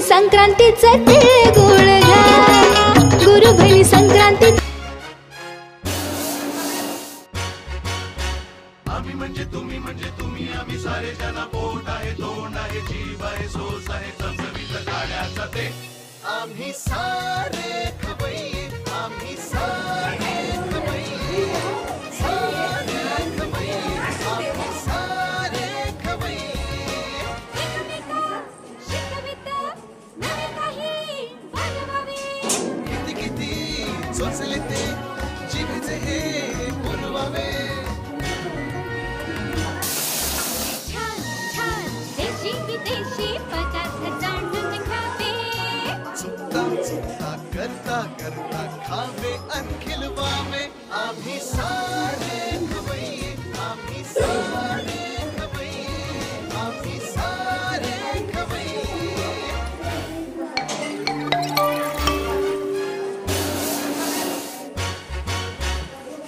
संक्रांतीचा तिळगुळ घ्या, गुरु बहिणी संक्रांती। आम्ही म्हणजे तुम्ही आम्ही सारे जना पोट आहे तोंड आहे जीव आहे सोस आहे चमचमीत गाड्याचा ते आम्ही सारे खवई आम्ही सारे खवई सारे खवई आम्ही सारे खवई किती किती सोचले ते जीवेचे हे बोलवावे करता करता खावे अन खिलवावे आम्ही सारे खवई आम्ही सारे खवई आम्ही सारे खवई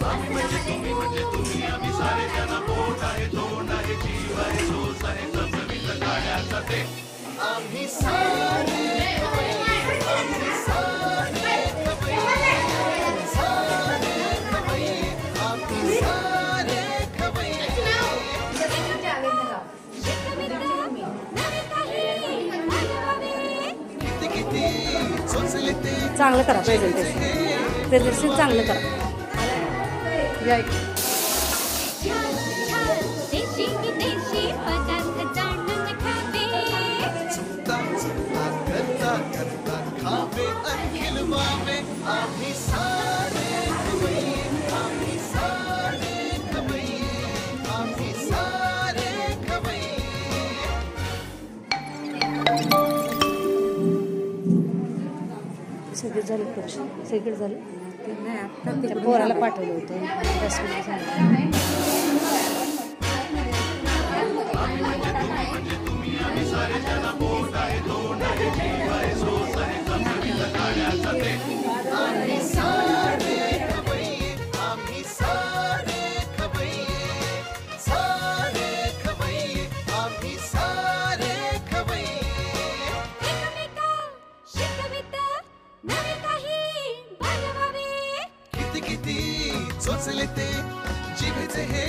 आम्ही म्हणजे तुम्ही आम्ही सारे जना पोट आहे तोंड आहे जीव आहे सोस आहे चमचमीत गाड्याचा ते आम्ही सारे खवई आम्ही सारे खवई सारे खवई आम्ही सारे खवई किती किती सोचले ते चांगलं करा प्रेझेंटेशन चांगलं करा करता करता खावे अन खिलवावे आम्ही सारे खवई आम्ही सारे खवई आम्ही सारे खवई सगळे झाले परीक्षा सगळे झाले नाही आता त्या पोराला पाठवलं होतं 10 मिनिटं झालं तुम्ही आम्ही सारे जना पोट आहे तोंड आहे जीव आहे सोस आहे चमचमीत गाड्याचा ते आम्ही सारे खवई आम्ही सारे खवई सारे खवई आम्ही सारे खवई किती किती सोचले ते जीवेचे हे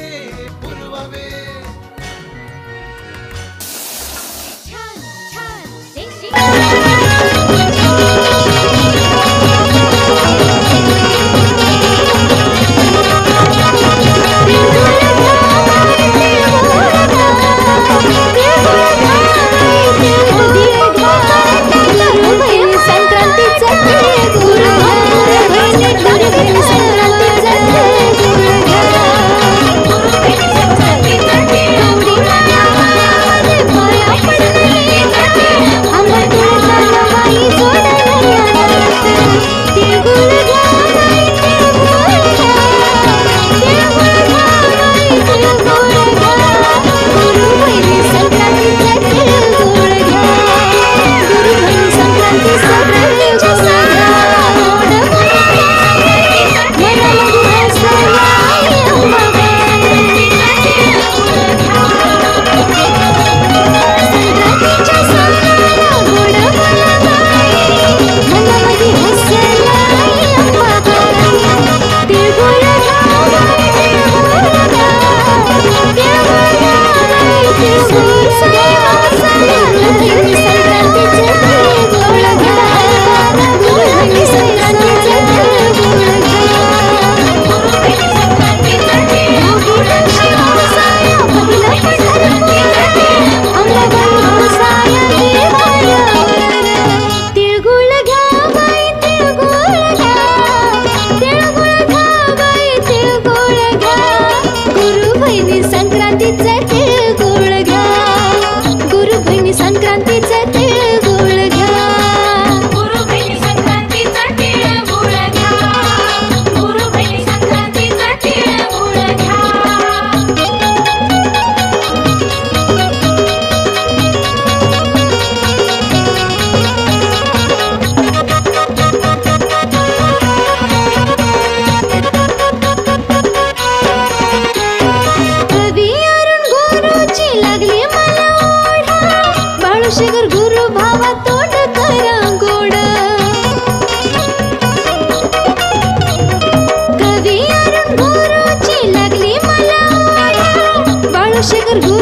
गुरु भावा तोंड करा गोड कवी अरुण गुरुची लागली मला बाळशेखर गुरु